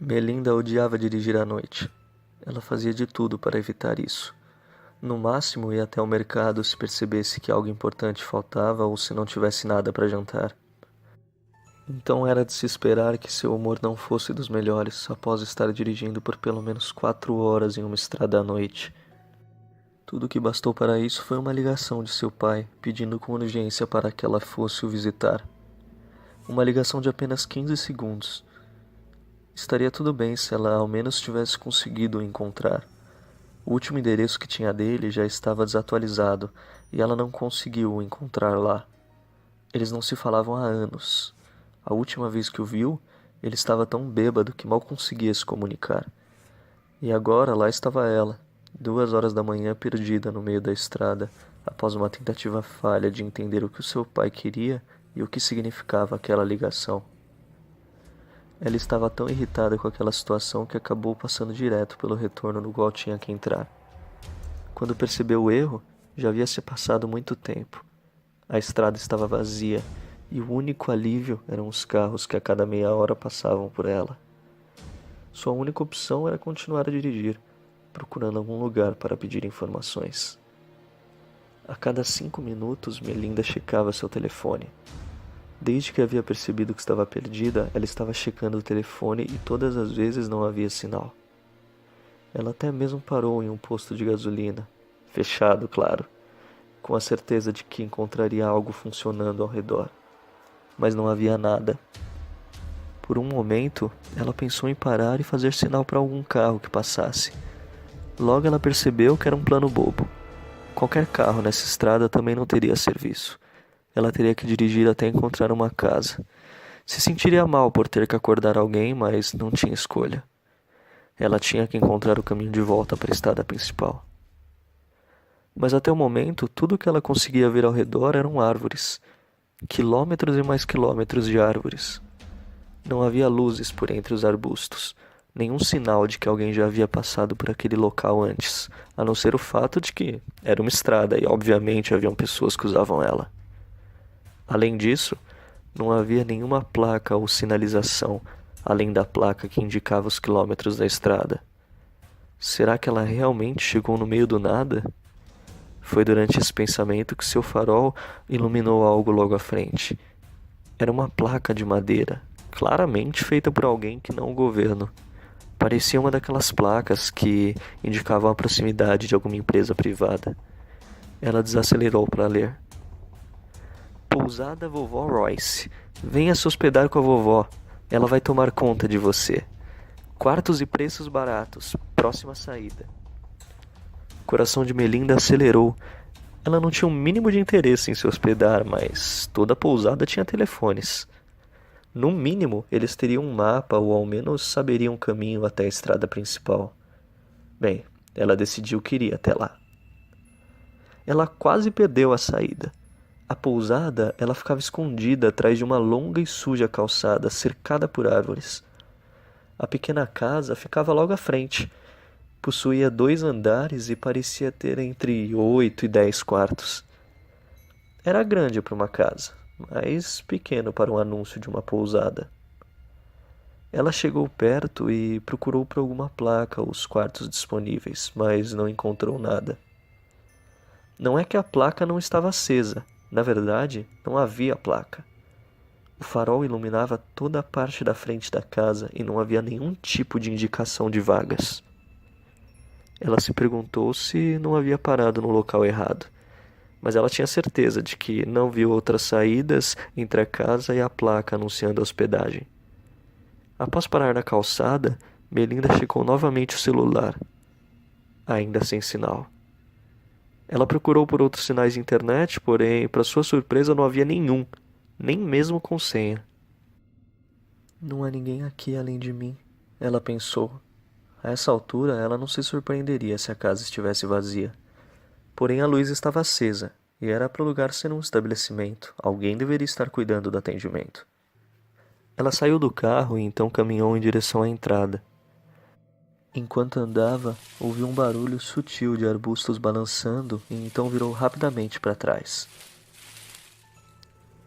Melinda odiava dirigir à noite. Ela fazia de tudo para evitar isso. No máximo, ia até o mercado se percebesse que algo importante faltava ou se não tivesse nada para jantar. Então era de se esperar que seu humor não fosse dos melhores após estar dirigindo por pelo menos 4 horas em uma estrada à noite. Tudo o que bastou para isso foi uma ligação de seu pai, pedindo com urgência para que ela fosse o visitar. Uma ligação de apenas 15 segundos. Estaria tudo bem se ela ao menos tivesse conseguido o encontrar. O último endereço que tinha dele já estava desatualizado e ela não conseguiu o encontrar lá. Eles não se falavam há anos. A última vez que o viu, ele estava tão bêbado que mal conseguia se comunicar. E agora lá estava ela, 2 horas da manhã, perdida no meio da estrada, após uma tentativa falha de entender o que o seu pai queria e o que significava aquela ligação. Ela estava tão irritada com aquela situação que acabou passando direto pelo retorno no qual tinha que entrar. Quando percebeu o erro, já havia se passado muito tempo. A estrada estava vazia e o único alívio eram os carros que a cada meia hora passavam por ela. Sua única opção era continuar a dirigir, procurando algum lugar para pedir informações. A cada 5 minutos, Melinda checava seu telefone. Desde que havia percebido que estava perdida, ela estava checando o telefone e todas as vezes não havia sinal. Ela até mesmo parou em um posto de gasolina, fechado, claro, com a certeza de que encontraria algo funcionando ao redor. Mas não havia nada. Por um momento, ela pensou em parar e fazer sinal para algum carro que passasse. Logo ela percebeu que era um plano bobo. Qualquer carro nessa estrada também não teria serviço. Ela teria que dirigir até encontrar uma casa. Se sentiria mal por ter que acordar alguém, mas não tinha escolha. Ela tinha que encontrar o caminho de volta para a estrada principal. Mas até o momento, tudo que ela conseguia ver ao redor eram árvores. Quilômetros e mais quilômetros de árvores. Não havia luzes por entre os arbustos. Nenhum sinal de que alguém já havia passado por aquele local antes, a não ser o fato de que era uma estrada e obviamente haviam pessoas que usavam ela. Além disso, não havia nenhuma placa ou sinalização, além da placa que indicava os quilômetros da estrada. Será que ela realmente chegou no meio do nada? Foi durante esse pensamento que seu farol iluminou algo logo à frente. Era uma placa de madeira, claramente feita por alguém que não o governo. Parecia uma daquelas placas que indicavam a proximidade de alguma empresa privada. Ela desacelerou para ler. Pousada Vovó Royce. Venha se hospedar com a vovó. Ela vai tomar conta de você. Quartos e preços baratos. Próxima saída. O coração de Melinda acelerou. Ela não tinha o mínimo de interesse em se hospedar, mas toda a pousada tinha telefones. No mínimo, eles teriam um mapa ou ao menos saberiam o caminho até a estrada principal. Bem, ela decidiu que iria até lá. Ela quase perdeu a saída. A pousada, ela ficava escondida atrás de uma longa e suja calçada cercada por árvores. A pequena casa ficava logo à frente. Possuía 2 andares e parecia ter entre 8 e 10 quartos. Era grande para uma casa, mas pequeno para um anúncio de uma pousada. Ela chegou perto e procurou por alguma placa os quartos disponíveis, mas não encontrou nada. Não é que a placa não estava acesa. Na verdade, não havia placa. O farol iluminava toda a parte da frente da casa e não havia nenhum tipo de indicação de vagas. Ela se perguntou se não havia parado no local errado, mas ela tinha certeza de que não viu outras saídas entre a casa e a placa anunciando a hospedagem. Após parar na calçada, Melinda checou novamente o celular, ainda sem sinal. Ela procurou por outros sinais de internet, porém, para sua surpresa, não havia nenhum, nem mesmo com senha. Não há ninguém aqui além de mim, ela pensou. A essa altura, ela não se surpreenderia se a casa estivesse vazia. Porém, a luz estava acesa, e era para o lugar ser um estabelecimento. Alguém deveria estar cuidando do atendimento. Ela saiu do carro e então caminhou em direção à entrada. Enquanto andava, ouviu um barulho sutil de arbustos balançando e então virou rapidamente para trás.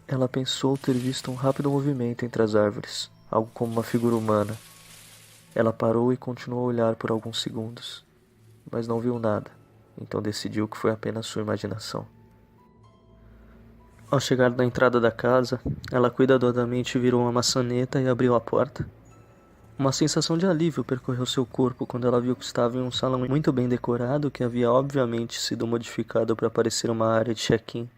Ela pensou ter visto um rápido movimento entre as árvores, algo como uma figura humana. Ela parou e continuou a olhar por alguns segundos, mas não viu nada, então decidiu que foi apenas sua imaginação. Ao chegar na entrada da casa, ela cuidadosamente virou uma maçaneta e abriu a porta. Uma sensação de alívio percorreu seu corpo quando ela viu que estava em um salão muito bem decorado que havia obviamente sido modificado para parecer uma área de check-in.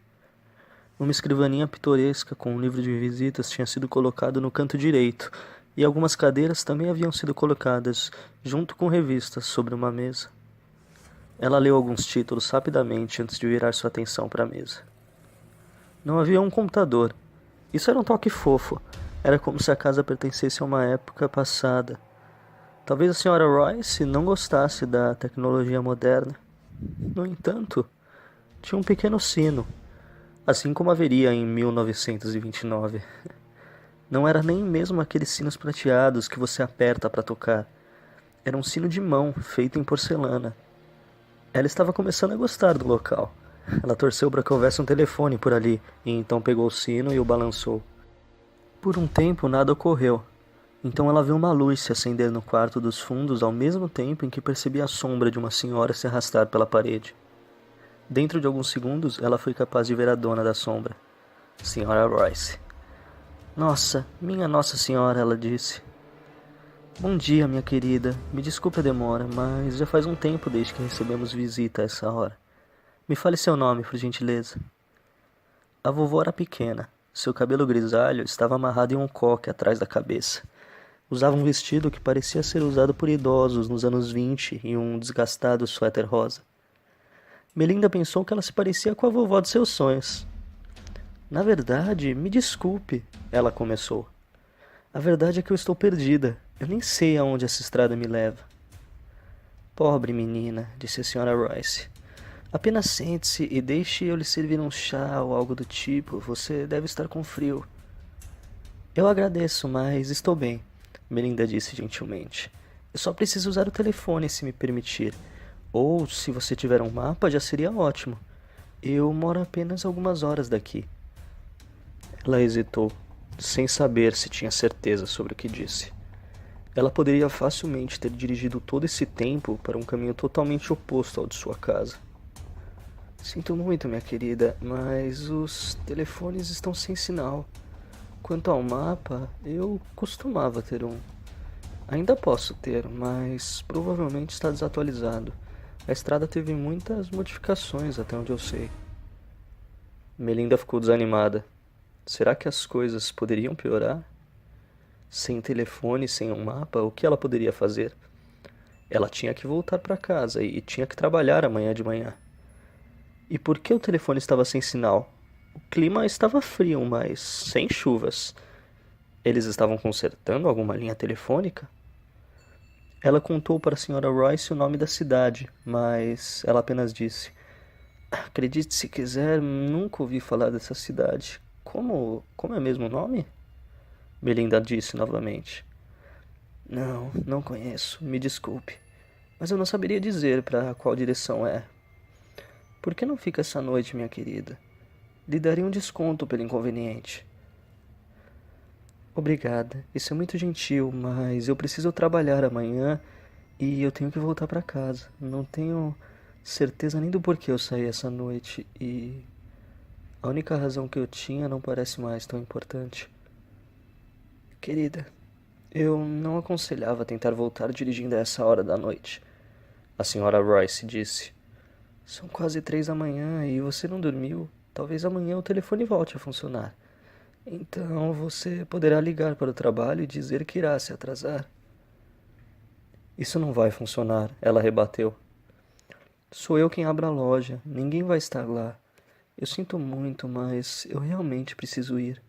Uma escrivaninha pitoresca com um livro de visitas tinha sido colocado no canto direito, e algumas cadeiras também haviam sido colocadas, junto com revistas, sobre uma mesa. Ela leu alguns títulos rapidamente antes de virar sua atenção para a mesa. Não havia um computador. Isso era um toque fofo. Era como se a casa pertencesse a uma época passada. Talvez a senhora Royce não gostasse da tecnologia moderna. No entanto, tinha um pequeno sino, assim como haveria em 1929. Não era nem mesmo aqueles sinos prateados que você aperta para tocar. Era um sino de mão, feito em porcelana. Ela estava começando a gostar do local. Ela torceu para que houvesse um telefone por ali, e então pegou o sino e o balançou. Por um tempo nada ocorreu. Então ela viu uma luz se acender no quarto dos fundos ao mesmo tempo em que percebia a sombra de uma senhora se arrastar pela parede. Dentro de alguns segundos, ela foi capaz de ver a dona da sombra, Senhora Royce. Minha Nossa Senhora, ela disse. Bom dia, minha querida. Me desculpe a demora, mas já faz um tempo desde que recebemos visita a essa hora. Me fale seu nome, por gentileza. A vovó era pequena. Seu cabelo grisalho estava amarrado em um coque atrás da cabeça. Usava um vestido que parecia ser usado por idosos nos anos 20 e um desgastado suéter rosa. Melinda pensou que ela se parecia com a vovó de seus sonhos. Na verdade, me desculpe, ela começou. A verdade é que eu estou perdida. Eu nem sei aonde essa estrada me leva. Pobre menina, disse a senhora Royce. Apenas sente-se e deixe eu lhe servir um chá ou algo do tipo. Você deve estar com frio. Eu agradeço, mas estou bem, Melinda disse gentilmente. Eu só preciso usar o telefone, se me permitir. Ou, se você tiver um mapa, já seria ótimo. Eu moro apenas algumas horas daqui. Ela hesitou, sem saber se tinha certeza sobre o que disse. Ela poderia facilmente ter dirigido todo esse tempo para um caminho totalmente oposto ao de sua casa. Sinto muito, minha querida, mas os telefones estão sem sinal. Quanto ao mapa, eu costumava ter um. Ainda posso ter, mas provavelmente está desatualizado. A estrada teve muitas modificações, até onde eu sei. Melinda ficou desanimada. Será que as coisas poderiam piorar? Sem telefone, sem um mapa, o que ela poderia fazer? Ela tinha que voltar para casa e tinha que trabalhar amanhã de manhã. E por que o telefone estava sem sinal? O clima estava frio, mas sem chuvas. Eles estavam consertando alguma linha telefônica? Ela contou para a senhora Royce o nome da cidade, mas ela apenas disse: Acredite se quiser, nunca ouvi falar dessa cidade. Como é mesmo o nome? Melinda disse novamente. Não conheço, me desculpe. Mas eu não saberia dizer para qual direção é. Por que não fica essa noite, minha querida? Lhe daria um desconto pelo inconveniente. Obrigada, isso é muito gentil, mas eu preciso trabalhar amanhã e eu tenho que voltar para casa. Não tenho certeza nem do porquê eu saí essa noite e a única razão que eu tinha não parece mais tão importante. Querida, eu não aconselhava tentar voltar dirigindo a essa hora da noite, a senhora Royce disse. São quase 3 da manhã e você não dormiu. Talvez amanhã o telefone volte a funcionar. Então você poderá ligar para o trabalho e dizer que irá se atrasar. Isso não vai funcionar, ela rebateu. Sou eu quem abre a loja, ninguém vai estar lá. Eu sinto muito, mas eu realmente preciso ir.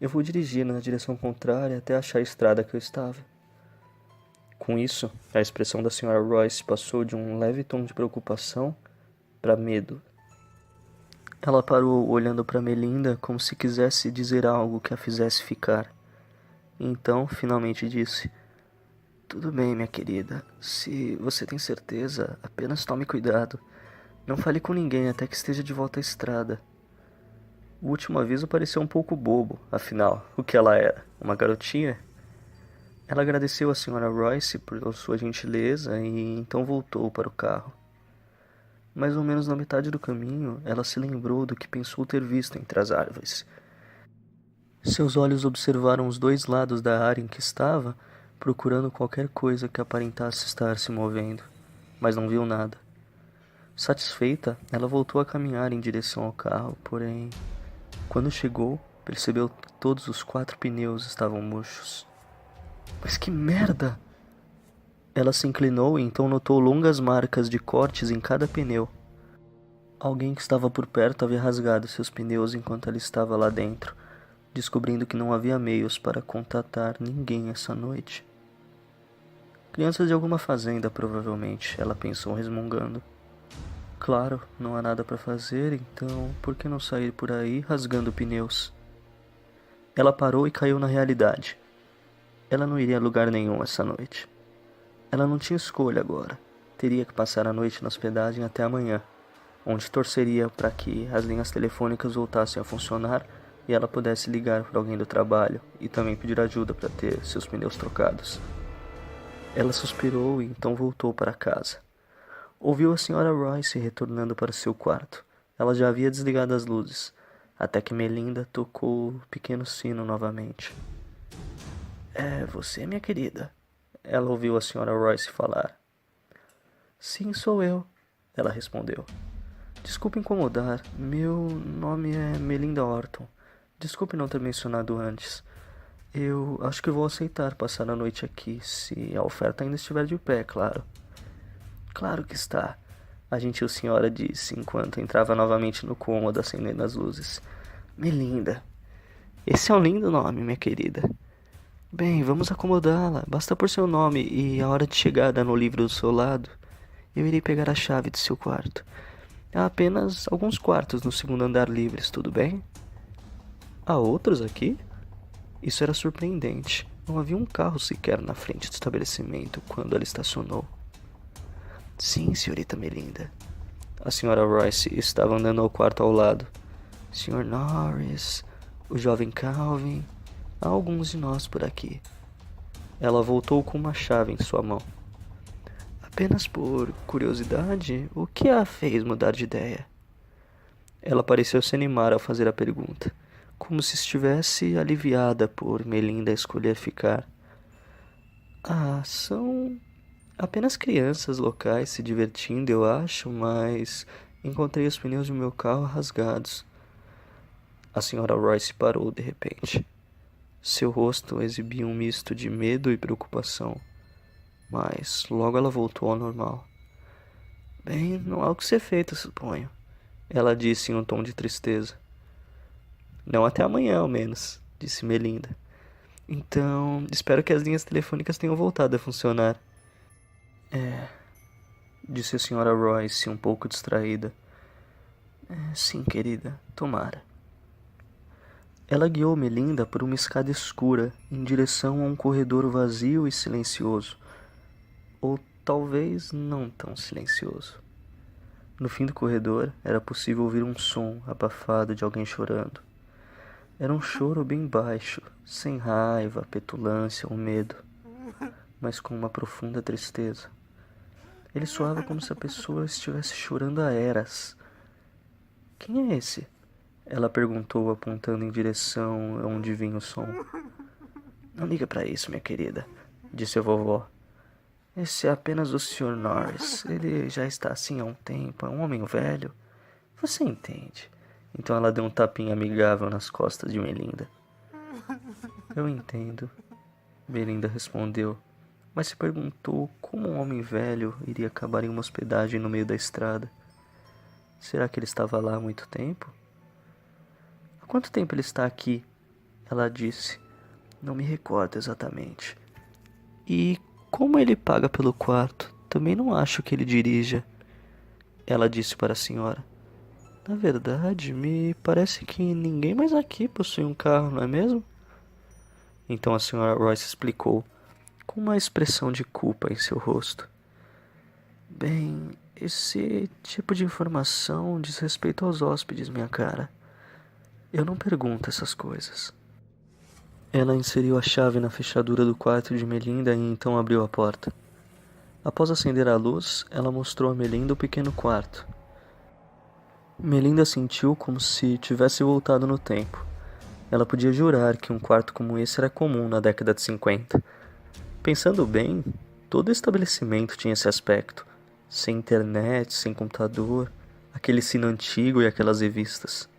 Eu vou dirigir na direção contrária até achar a estrada que eu estava. Com isso, a expressão da senhora Royce passou de um leve tom de preocupação para medo. Ela parou olhando para Melinda como se quisesse dizer algo que a fizesse ficar. Então, finalmente disse: Tudo bem, minha querida. Se você tem certeza, apenas tome cuidado. Não fale com ninguém até que esteja de volta à estrada. O último aviso pareceu um pouco bobo, afinal, o que ela era? Uma garotinha? Ela agradeceu à senhora Royce por sua gentileza e então voltou para o carro. Mais ou menos na metade do caminho, ela se lembrou do que pensou ter visto entre as árvores. Seus olhos observaram os dois lados da área em que estava, procurando qualquer coisa que aparentasse estar se movendo, mas não viu nada. Satisfeita, ela voltou a caminhar em direção ao carro, porém, quando chegou, percebeu que todos os 4 pneus estavam murchos. Mas que merda! Ela se inclinou e então notou longas marcas de cortes em cada pneu. Alguém que estava por perto havia rasgado seus pneus enquanto ela estava lá dentro, descobrindo que não havia meios para contatar ninguém essa noite. Crianças de alguma fazenda, provavelmente, ela pensou resmungando. Claro, não há nada para fazer, então por que não sair por aí rasgando pneus? Ela parou e caiu na realidade. Ela não iria a lugar nenhum essa noite. Ela não tinha escolha agora. Teria que passar a noite na hospedagem até amanhã, onde torceria para que as linhas telefônicas voltassem a funcionar e ela pudesse ligar para alguém do trabalho e também pedir ajuda para ter seus pneus trocados. Ela suspirou e então voltou para casa. Ouviu a senhora Royce retornando para seu quarto. Ela já havia desligado as luzes, até que Melinda tocou o pequeno sino novamente. É você, minha querida? Ela ouviu a senhora Royce falar. Sim, sou eu, ela respondeu. Desculpe incomodar, meu nome é Melinda Orton. Desculpe não ter mencionado antes. Eu acho que vou aceitar passar a noite aqui, se a oferta ainda estiver de pé, claro. Claro que está, a gentil senhora disse, enquanto entrava novamente no cômodo acendendo as luzes. Melinda. Esse é um lindo nome, minha querida. Bem, vamos acomodá-la. Basta por seu nome e a hora de chegada no livro do seu lado. Eu irei pegar a chave de seu quarto. Há apenas alguns quartos no segundo andar livres, tudo bem? Há outros aqui? Isso era surpreendente. Não havia um carro sequer na frente do estabelecimento quando ela estacionou. Sim, senhorita Melinda. A senhora Royce estava andando ao quarto ao lado. Sr. Norris, o jovem Calvin, há alguns de nós por aqui. Ela voltou com uma chave em sua mão. Apenas por curiosidade, o que a fez mudar de ideia? Ela pareceu se animar ao fazer a pergunta, como se estivesse aliviada por Melinda escolher ficar. São apenas crianças locais se divertindo, eu acho, mas encontrei os pneus do meu carro rasgados. A senhora Royce parou de repente. Seu rosto exibia um misto de medo e preocupação, mas logo ela voltou ao normal. Bem, não há o que ser feito, suponho, ela disse em um tom de tristeza. Não até amanhã, ao menos, disse Melinda. Então, espero que as linhas telefônicas tenham voltado a funcionar. Disse a senhora Royce, um pouco distraída. Sim, querida, tomara. Ela guiou Melinda por uma escada escura, em direção a um corredor vazio e silencioso. Ou talvez não tão silencioso. No fim do corredor, era possível ouvir um som abafado de alguém chorando. Era um choro bem baixo, sem raiva, petulância ou medo, mas com uma profunda tristeza. Ele soava como se a pessoa estivesse chorando a eras. Quem é esse? Ela perguntou, apontando em direção a onde vinha o som. Não liga pra isso, minha querida, disse a vovó. Esse é apenas o Sr. Norris. Ele já está assim há um tempo, é um homem velho. Você entende. Então ela deu um tapinha amigável nas costas de Melinda. Eu entendo, Melinda respondeu, mas se perguntou como um homem velho iria acabar em uma hospedagem no meio da estrada. Será que ele estava lá há muito tempo? Há quanto tempo ele está aqui? Ela disse. Não me recordo exatamente. E como ele paga pelo quarto? Também não acho que ele dirija. Ela disse para a senhora. Na verdade, me parece que ninguém mais aqui possui um carro, não é mesmo? Então a senhora Royce explicou, com uma expressão de culpa em seu rosto. Bem, esse tipo de informação diz respeito aos hóspedes, minha cara. Eu não pergunto essas coisas. Ela inseriu a chave na fechadura do quarto de Melinda e então abriu a porta. Após acender a luz, ela mostrou a Melinda o pequeno quarto. Melinda sentiu como se tivesse voltado no tempo. Ela podia jurar que um quarto como esse era comum na década de 50. Pensando bem, todo estabelecimento tinha esse aspecto. Sem internet, sem computador, aquele sino antigo e aquelas revistas.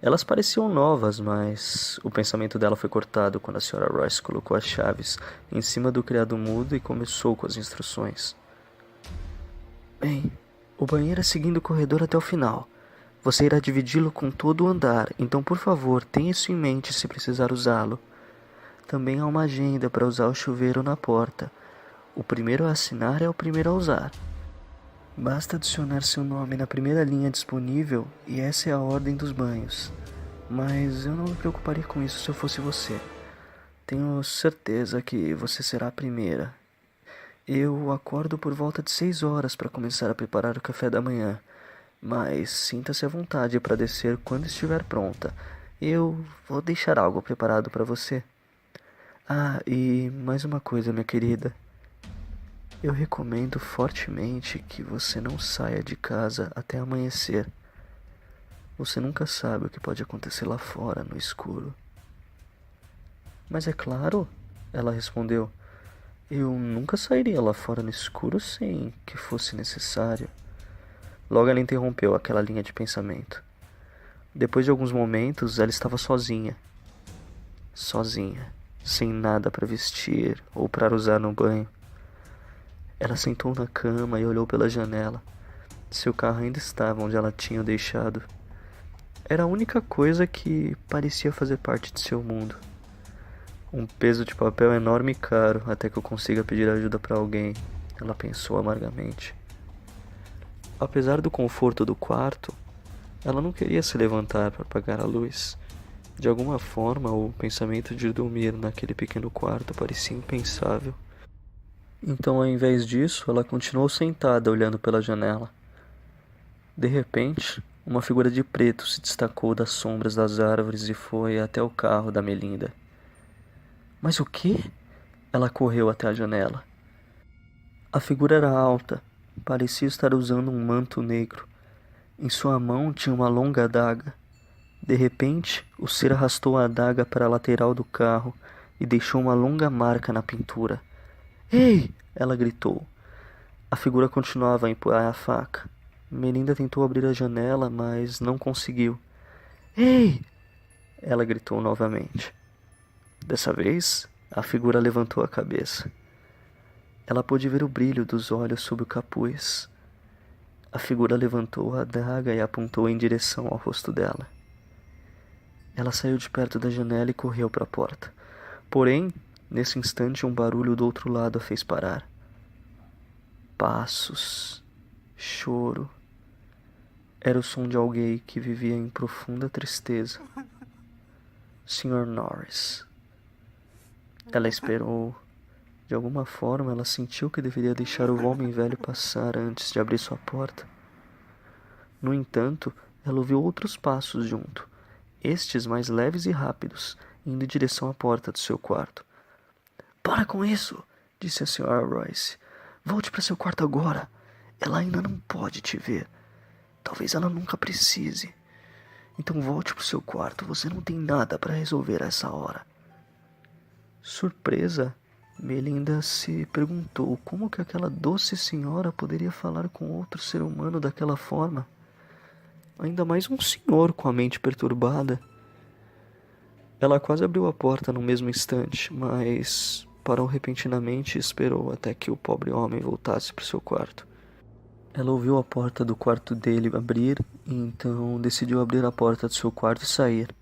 Elas pareciam novas, mas o pensamento dela foi cortado quando a Sra. Royce colocou as chaves em cima do criado mudo e começou com as instruções. Bem, o banheiro é seguindo o corredor até o final. Você irá dividi-lo com todo o andar, então por favor, tenha isso em mente se precisar usá-lo. Também há uma agenda para usar o chuveiro na porta. O primeiro a assinar é o primeiro a usar. Basta adicionar seu nome na primeira linha disponível e essa é a ordem dos banhos. Mas eu não me preocuparia com isso se eu fosse você. Tenho certeza que você será a primeira. Eu acordo por volta de 6 horas para começar a preparar o café da manhã. Mas sinta-se à vontade para descer quando estiver pronta. Eu vou deixar algo preparado para você. Ah, e mais uma coisa, minha querida. Eu recomendo fortemente que você não saia de casa até amanhecer. Você nunca sabe o que pode acontecer lá fora, no escuro. Mas é claro, ela respondeu. Eu nunca sairia lá fora no escuro sem que fosse necessário. Logo ela interrompeu aquela linha de pensamento. Depois de alguns momentos, ela estava sozinha. Sozinha, sem nada para vestir ou para usar no banho. Ela sentou na cama e olhou pela janela. Seu carro ainda estava onde ela tinha o deixado. Era a única coisa que parecia fazer parte de seu mundo. Um peso de papel enorme e caro até que eu consiga pedir ajuda para alguém, ela pensou amargamente. Apesar do conforto do quarto, ela não queria se levantar para apagar a luz. De alguma forma, o pensamento de dormir naquele pequeno quarto parecia impensável. Então, ao invés disso, ela continuou sentada olhando pela janela. De repente, uma figura de preto se destacou das sombras das árvores e foi até o carro da Melinda. Mas o quê? Ela correu até a janela. A figura era alta, parecia estar usando um manto negro. Em sua mão tinha uma longa adaga. De repente, o ser arrastou a adaga para a lateral do carro e deixou uma longa marca na pintura. Ei! Ela gritou. A figura continuava a empurrar a faca. Melinda tentou abrir a janela, mas não conseguiu. Ei! Ela gritou novamente. Dessa vez, a figura levantou a cabeça. Ela pôde ver o brilho dos olhos sob o capuz. A figura levantou a adaga e apontou em direção ao rosto dela. Ela saiu de perto da janela e correu para a porta. Porém, nesse instante, um barulho do outro lado a fez parar. Passos, choro. Era o som de alguém que vivia em profunda tristeza. Sr. Norris. Ela esperou. De alguma forma, ela sentiu que deveria deixar o homem velho passar antes de abrir sua porta. No entanto, ela ouviu outros passos junto, estes mais leves e rápidos, indo em direção à porta do seu quarto. Para com isso, disse a Sra. Royce. Volte para seu quarto agora. Ela ainda não pode te ver. Talvez ela nunca precise. Então volte para o seu quarto. Você não tem nada para resolver a essa hora. Surpresa, Melinda se perguntou como que aquela doce senhora poderia falar com outro ser humano daquela forma. Ainda mais um senhor com a mente perturbada. Ela quase abriu a porta no mesmo instante, mas parou repentinamente e esperou até que o pobre homem voltasse para o seu quarto. Ela ouviu a porta do quarto dele abrir e então decidiu abrir a porta do seu quarto e sair.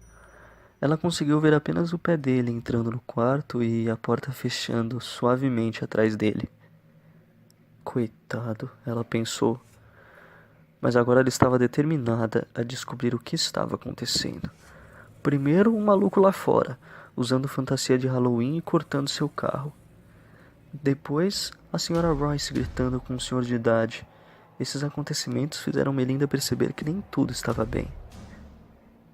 Ela conseguiu ver apenas o pé dele entrando no quarto e a porta fechando suavemente atrás dele. Coitado, ela pensou. Mas agora ela estava determinada a descobrir o que estava acontecendo. Primeiro, um maluco lá fora, usando fantasia de Halloween e cortando seu carro. Depois, a Sra. Royce gritando com um senhor de idade. Esses acontecimentos fizeram Melinda perceber que nem tudo estava bem.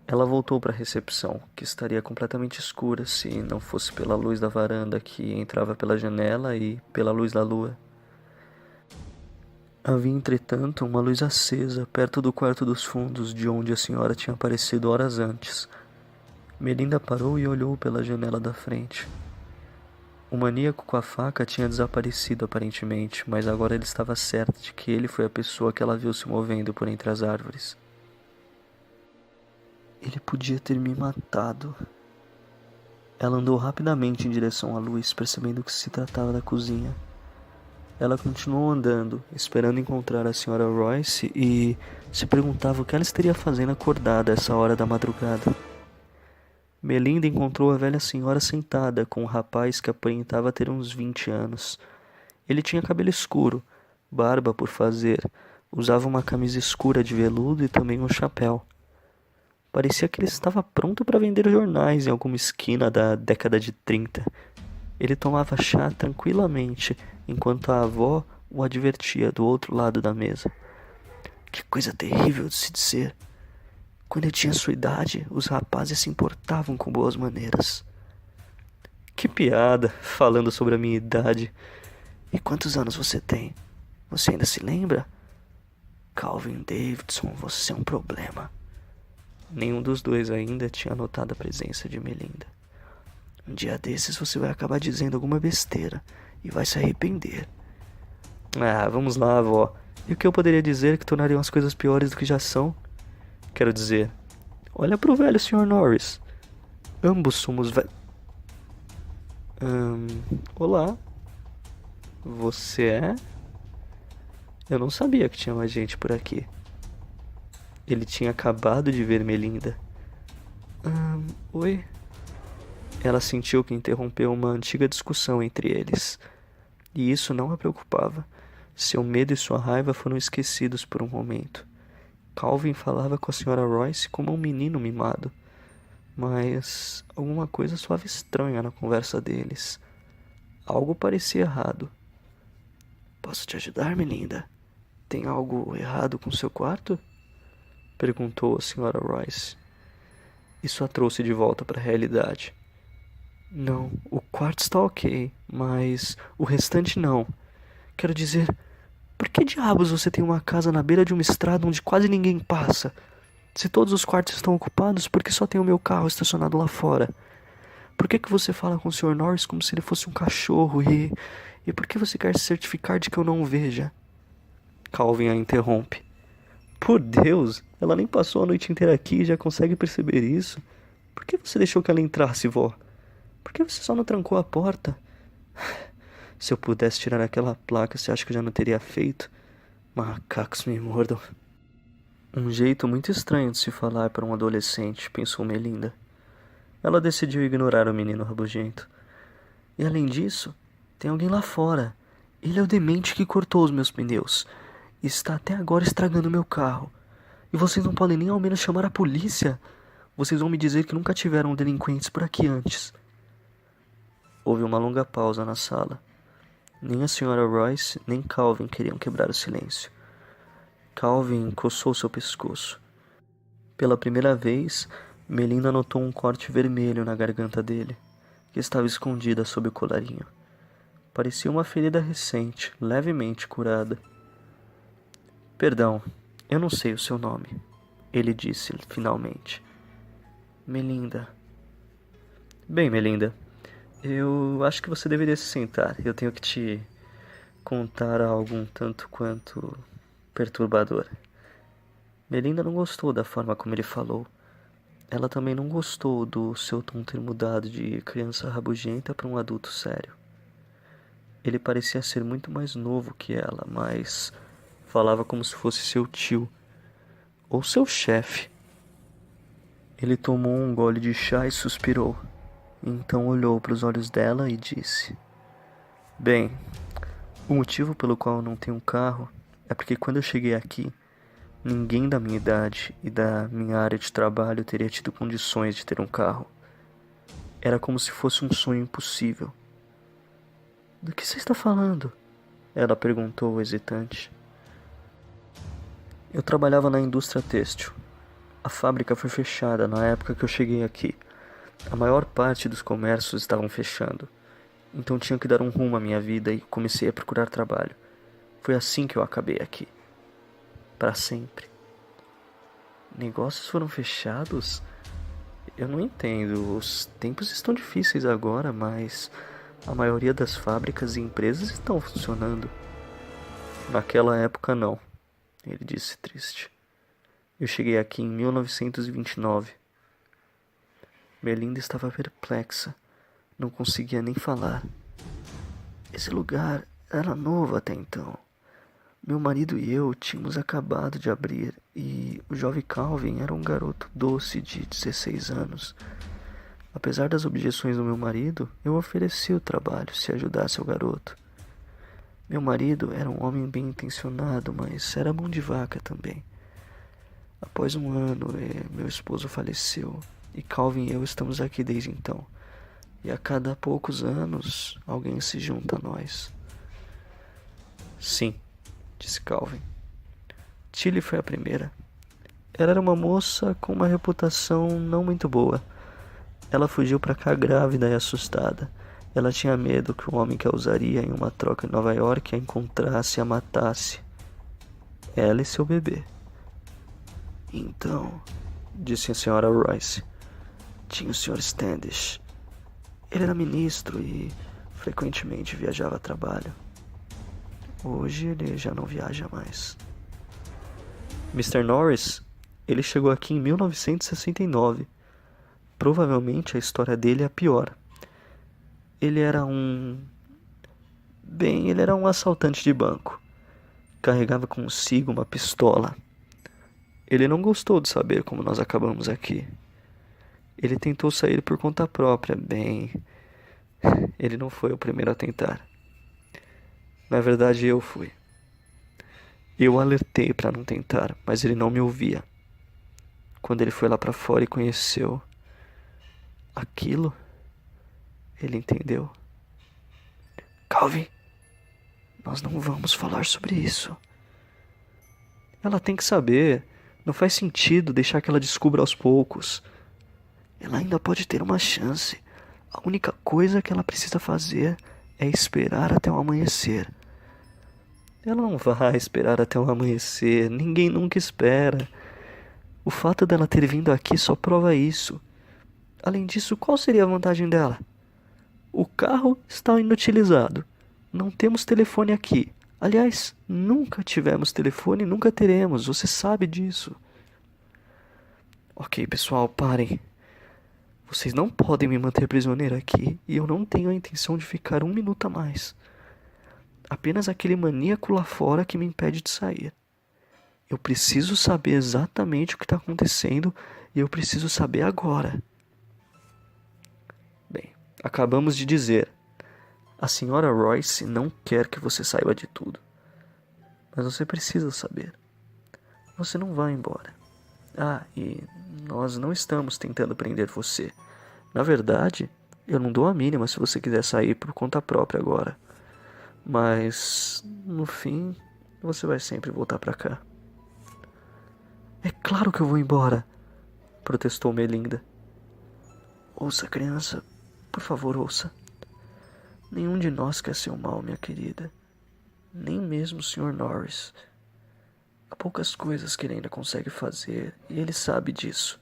Ela voltou para a recepção, que estaria completamente escura se não fosse pela luz da varanda que entrava pela janela e pela luz da lua. Havia, entretanto, uma luz acesa perto do quarto dos fundos, de onde a senhora tinha aparecido horas antes. Melinda parou e olhou pela janela da frente. O maníaco com a faca tinha desaparecido aparentemente, mas agora ele estava certo de que ele foi a pessoa que ela viu se movendo por entre as árvores. Ele podia ter me matado. Ela andou rapidamente em direção à luz, percebendo que se tratava da cozinha. Ela continuou andando, esperando encontrar a Sra. Royce e se perguntava o que ela estaria fazendo acordada a essa hora da madrugada. Melinda encontrou a velha senhora sentada com um rapaz que aparentava ter uns 20 anos. Ele tinha cabelo escuro, barba por fazer, usava uma camisa escura de veludo e também um chapéu. Parecia que ele estava pronto para vender jornais em alguma esquina da década de 30. Ele tomava chá tranquilamente, enquanto a avó o advertia do outro lado da mesa. Que coisa terrível de se dizer. Quando eu tinha sua idade, os rapazes se importavam com boas maneiras. Que piada, falando sobre a minha idade. E quantos anos você tem? Você ainda se lembra? Calvin Davidson, você é um problema. Nenhum dos dois ainda tinha notado a presença de Melinda. Um dia desses você vai acabar dizendo alguma besteira e vai se arrepender. Ah, vamos lá, avó. E o que eu poderia dizer que tornariam as coisas piores do que já são? Quero dizer, olha pro velho Sr. Norris. Ambos somos Olá. Você é? Eu não sabia que tinha mais gente por aqui. Ele tinha acabado de ver Melinda. Oi? Ela sentiu que interrompeu uma antiga discussão entre eles. E isso não a preocupava. Seu medo e sua raiva foram esquecidos por um momento. Calvin falava com a Sra. Royce como um menino mimado. Mas alguma coisa soava estranha na conversa deles. Algo parecia errado. Posso te ajudar, Melinda? Tem algo errado com seu quarto? Perguntou a Sra. Royce. Isso a trouxe de volta para a realidade. Não, o quarto está ok, mas o restante não. Quero dizer, por que diabos você tem uma casa na beira de uma estrada onde quase ninguém passa? Se todos os quartos estão ocupados, por que só tem o meu carro estacionado lá fora? Por que você fala com o Sr. Norris como se ele fosse um cachorro e por que você quer se certificar de que eu não o veja? Calvin a interrompe. Por Deus, ela nem passou a noite inteira aqui e já consegue perceber isso. Por que você deixou que ela entrasse, vó? Por que você só não trancou a porta? Se eu pudesse tirar aquela placa, você acha que eu já não teria feito? Macacos me mordam. Um jeito muito estranho de se falar para um adolescente, pensou Melinda. Ela decidiu ignorar o menino rabugento. E além disso, tem alguém lá fora. Ele é o demente que cortou os meus pneus. E está até agora estragando meu carro. E vocês não podem nem ao menos chamar a polícia? Vocês vão me dizer que nunca tiveram delinquentes por aqui antes. Houve uma longa pausa na sala. Nem a Sra. Royce, nem Calvin queriam quebrar o silêncio. Calvin coçou seu pescoço. Pela primeira vez, Melinda notou um corte vermelho na garganta dele, que estava escondida sob o colarinho. Parecia uma ferida recente, levemente curada. Perdão, eu não sei o seu nome, ele disse finalmente. Melinda. Bem, Melinda, eu acho que você deveria se sentar. Eu tenho que te contar algo um tanto quanto perturbador. Melinda não gostou da forma como ele falou. Ela também não gostou do seu tom ter mudado de criança rabugenta para um adulto sério. Ele parecia ser muito mais novo que ela, mas falava como se fosse seu tio ou seu chefe. Ele tomou um gole de chá e suspirou. Então olhou para os olhos dela e disse: Bem, o motivo pelo qual eu não tenho um carro é porque quando eu cheguei aqui, ninguém da minha idade e da minha área de trabalho teria tido condições de ter um carro. Era como se fosse um sonho impossível. Do que você está falando? Ela perguntou, hesitante. Eu trabalhava na indústria têxtil. A fábrica foi fechada na época que eu cheguei aqui. A maior parte dos comércios estavam fechando. Então tinha que dar um rumo à minha vida e comecei a procurar trabalho. Foi assim que eu acabei aqui. Para sempre. Negócios foram fechados? Eu não entendo. Os tempos estão difíceis agora, mas a maioria das fábricas e empresas estão funcionando. Naquela época não, ele disse triste. Eu cheguei aqui em 1929. Melinda estava perplexa. Não conseguia nem falar. Esse lugar era novo até então. Meu marido e eu tínhamos acabado de abrir e o jovem Calvin era um garoto doce de 16 anos. Apesar das objeções do meu marido, eu ofereci o trabalho se ajudasse o garoto. Meu marido era um homem bem intencionado, mas era mão de vaca também. Após um ano, meu esposo faleceu e Calvin e eu estamos aqui desde então. E a cada poucos anos, alguém se junta a nós. Sim, disse Calvin. Tilly foi a primeira. Ela era uma moça com uma reputação não muito boa. Ela fugiu para cá grávida e assustada. Ela tinha medo que o homem que a usaria em uma troca em Nova York a encontrasse e a matasse. Ela e seu bebê. Então, disse a senhora Royce, tinha o Sr. Standish. Ele era ministro e frequentemente viajava a trabalho. Hoje ele já não viaja mais. Mr. Norris, ele chegou aqui em 1969. Provavelmente a história dele é a pior. Ele era um assaltante de banco. Carregava consigo uma pistola. Ele não gostou de saber como nós acabamos aqui. Ele tentou sair por conta própria, ele não foi o primeiro a tentar. Na verdade, eu fui. Eu alertei para não tentar, mas ele não me ouvia. Quando ele foi lá para fora e conheceu aquilo, ele entendeu. Calvin, nós não vamos falar sobre isso. Ela tem que saber. Não faz sentido deixar que ela descubra aos poucos. Ela ainda pode ter uma chance. A única coisa que ela precisa fazer é esperar até o amanhecer. Ela não vai esperar até o amanhecer. Ninguém nunca espera. O fato dela ter vindo aqui só prova isso. Além disso, qual seria a vantagem dela? O carro está inutilizado. Não temos telefone aqui. Aliás, nunca tivemos telefone e nunca teremos. Você sabe disso. Ok, pessoal, parem. Vocês não podem me manter prisioneiro aqui e eu não tenho a intenção de ficar um minuto a mais. Apenas aquele maníaco lá fora que me impede de sair. Eu preciso saber exatamente o que está acontecendo e eu preciso saber agora. Bem, acabamos de dizer. A senhora Royce não quer que você saiba de tudo. Mas você precisa saber. Você não vai embora. E nós não estamos tentando prender você. Na verdade, eu não dou a mínima se você quiser sair por conta própria agora. Mas, no fim, você vai sempre voltar pra cá. É claro que eu vou embora, protestou Melinda. Ouça, criança. Por favor, ouça. Nenhum de nós quer seu mal, minha querida. Nem mesmo o Sr. Norris. Há poucas coisas que ele ainda consegue fazer, e ele sabe disso.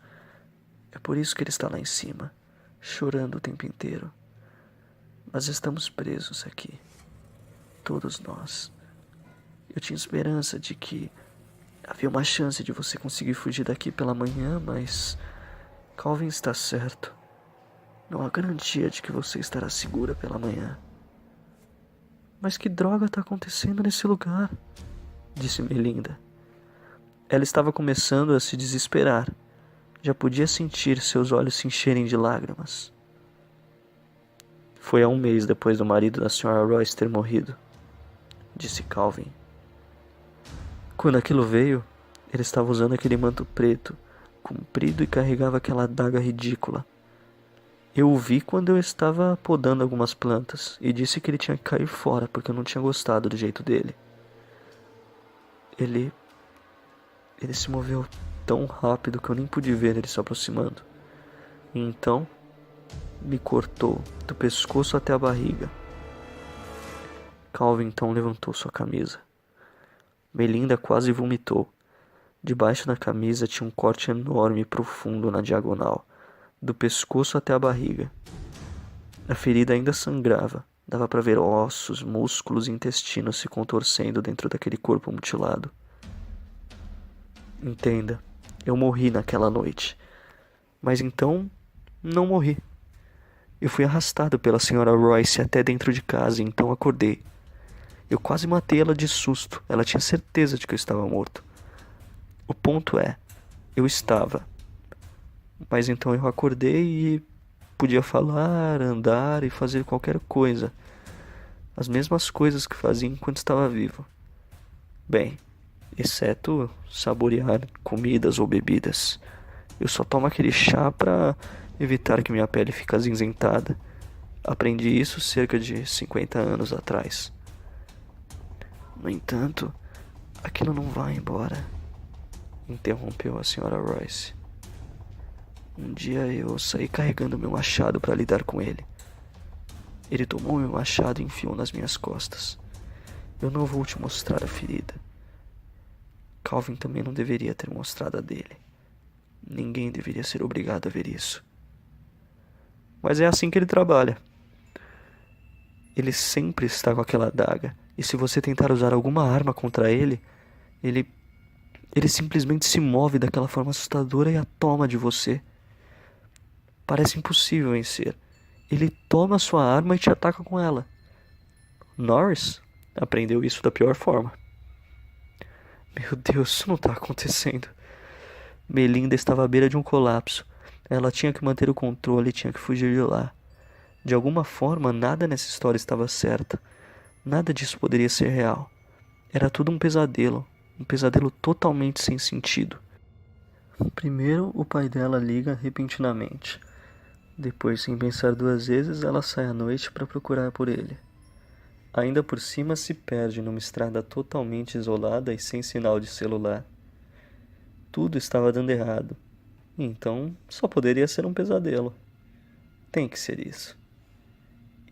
É por isso que ele está lá em cima, chorando o tempo inteiro. Mas estamos presos aqui. Todos nós. Eu tinha esperança de que havia uma chance de você conseguir fugir daqui pela manhã, mas Calvin está certo. Não há garantia de que você estará segura pela manhã. Mas que droga está acontecendo nesse lugar? Disse Melinda. Ela estava começando a se desesperar. Já podia sentir seus olhos se encherem de lágrimas. Foi há um mês depois do marido da Sra. Royce ter morrido, disse Calvin. Quando aquilo veio, ele estava usando aquele manto preto, comprido, e carregava aquela adaga ridícula. Eu o vi quando eu estava podando algumas plantas e disse que ele tinha que cair fora porque eu não tinha gostado do jeito dele. Ele se moveu tão rápido que eu nem pude ver ele se aproximando. E então, me cortou do pescoço até a barriga. Calvin então levantou sua camisa. Melinda quase vomitou. Debaixo da camisa tinha um corte enorme e profundo na diagonal, do pescoço até a barriga. A ferida ainda sangrava. Dava para ver ossos, músculos e intestinos se contorcendo dentro daquele corpo mutilado. Entenda, eu morri naquela noite. Mas então, não morri. Eu fui arrastado pela senhora Royce até dentro de casa e então acordei. Eu quase matei ela de susto. Ela tinha certeza de que eu estava morto. O ponto é, eu estava. Mas então eu acordei e podia falar, andar e fazer qualquer coisa. As mesmas coisas que fazia enquanto estava vivo. Bem, exceto saborear comidas ou bebidas. Eu só tomo aquele chá para evitar que minha pele fique acinzentada. Aprendi isso cerca de 50 anos atrás. No entanto, aquilo não vai embora, interrompeu a senhora Royce. Um dia eu saí carregando meu machado para lidar com ele. Ele tomou meu machado e enfiou nas minhas costas. Eu não vou te mostrar a ferida. Calvin também não deveria ter mostrado a dele. Ninguém deveria ser obrigado a ver isso. Mas é assim que ele trabalha. Ele sempre está com aquela adaga. E se você tentar usar alguma arma contra ele, ele simplesmente se move daquela forma assustadora e a toma de você. Parece impossível vencer. Ele toma sua arma e te ataca com ela. Norris aprendeu isso da pior forma. Meu Deus, isso não está acontecendo. Melinda estava à beira de um colapso. Ela tinha que manter o controle e tinha que fugir de lá. De alguma forma, nada nessa história estava certa. Nada disso poderia ser real. Era tudo um pesadelo totalmente sem sentido. Primeiro, o pai dela liga repentinamente. Depois, sem pensar duas vezes, ela sai à noite para procurar por ele. Ainda por cima, se perde numa estrada totalmente isolada e sem sinal de celular. Tudo estava dando errado. Então, só poderia ser um pesadelo. Tem que ser isso.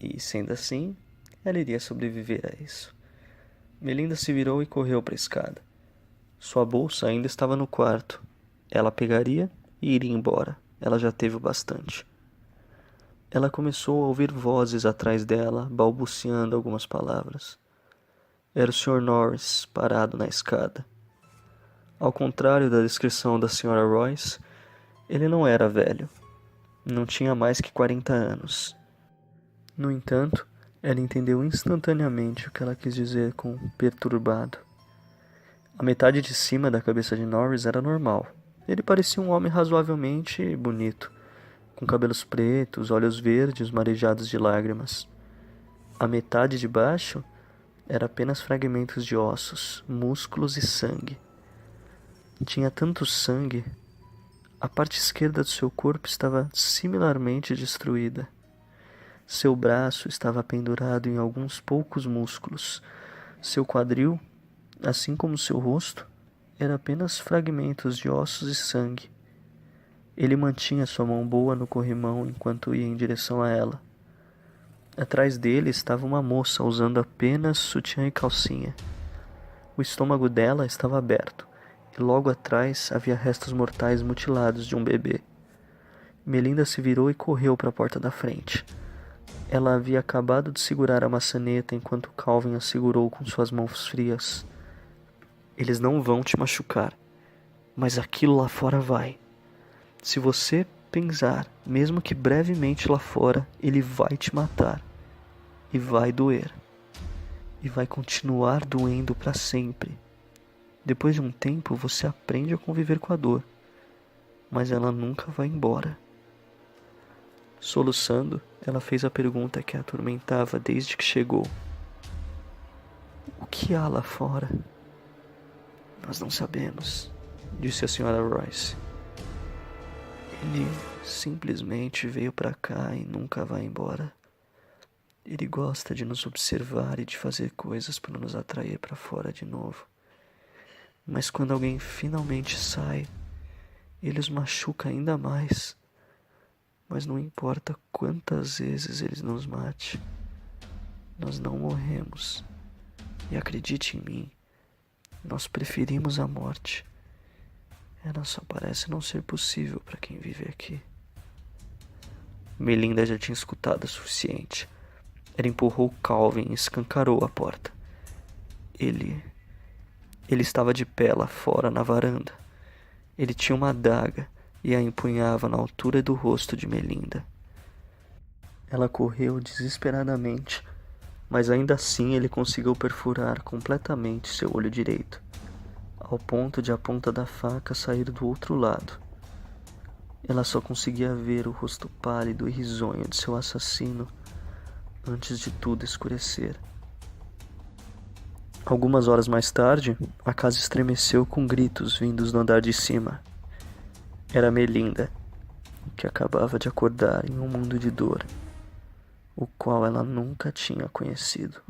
E, sendo assim, ela iria sobreviver a isso. Melinda se virou e correu para a escada. Sua bolsa ainda estava no quarto. Ela pegaria e iria embora. Ela já teve o bastante. Ela começou a ouvir vozes atrás dela, balbuciando algumas palavras. Era o Sr. Norris, parado na escada. Ao contrário da descrição da Sra. Royce, ele não era velho. Não tinha mais que 40 anos. No entanto, ela entendeu instantaneamente o que ela quis dizer com perturbado. A metade de cima da cabeça de Norris era normal. Ele parecia um homem razoavelmente bonito, com cabelos pretos, olhos verdes marejados de lágrimas. A metade de baixo era apenas fragmentos de ossos, músculos e sangue. Tinha tanto sangue, a parte esquerda do seu corpo estava similarmente destruída. Seu braço estava pendurado em alguns poucos músculos. Seu quadril, assim como seu rosto, era apenas fragmentos de ossos e sangue. Ele mantinha sua mão boa no corrimão enquanto ia em direção a ela. Atrás dele estava uma moça usando apenas sutiã e calcinha. O estômago dela estava aberto, e logo atrás havia restos mortais mutilados de um bebê. Melinda se virou e correu para a porta da frente. Ela havia acabado de segurar a maçaneta enquanto Calvin a segurou com suas mãos frias. Eles não vão te machucar, mas aquilo lá fora vai. Se você pensar, mesmo que brevemente lá fora, ele vai te matar. E vai doer. E vai continuar doendo para sempre. Depois de um tempo, você aprende a conviver com a dor. Mas ela nunca vai embora. Soluçando, ela fez a pergunta que a atormentava desde que chegou. O que há lá fora? Nós não sabemos, disse a Sra. Royce. Ele simplesmente veio pra cá e nunca vai embora. Ele gosta de nos observar e de fazer coisas para nos atrair pra fora de novo. Mas quando alguém finalmente sai, Ele os machuca ainda mais. Mas não importa quantas vezes ele nos mate, nós não morremos. E acredite em mim, nós preferimos a morte. Ela só parece não ser possível para quem vive aqui. Melinda já tinha escutado o suficiente. Ela empurrou Calvin e escancarou a porta. Ele estava de pé lá fora na varanda. Ele tinha uma adaga e a empunhava na altura do rosto de Melinda. Ela correu desesperadamente, mas ainda assim ele conseguiu perfurar completamente seu olho direito, ao ponto de a ponta da faca sair do outro lado. Ela só conseguia ver o rosto pálido e risonho de seu assassino antes de tudo escurecer. Algumas horas mais tarde, a casa estremeceu com gritos vindos do andar de cima. Era Melinda, que acabava de acordar em um mundo de dor, o qual ela nunca tinha conhecido.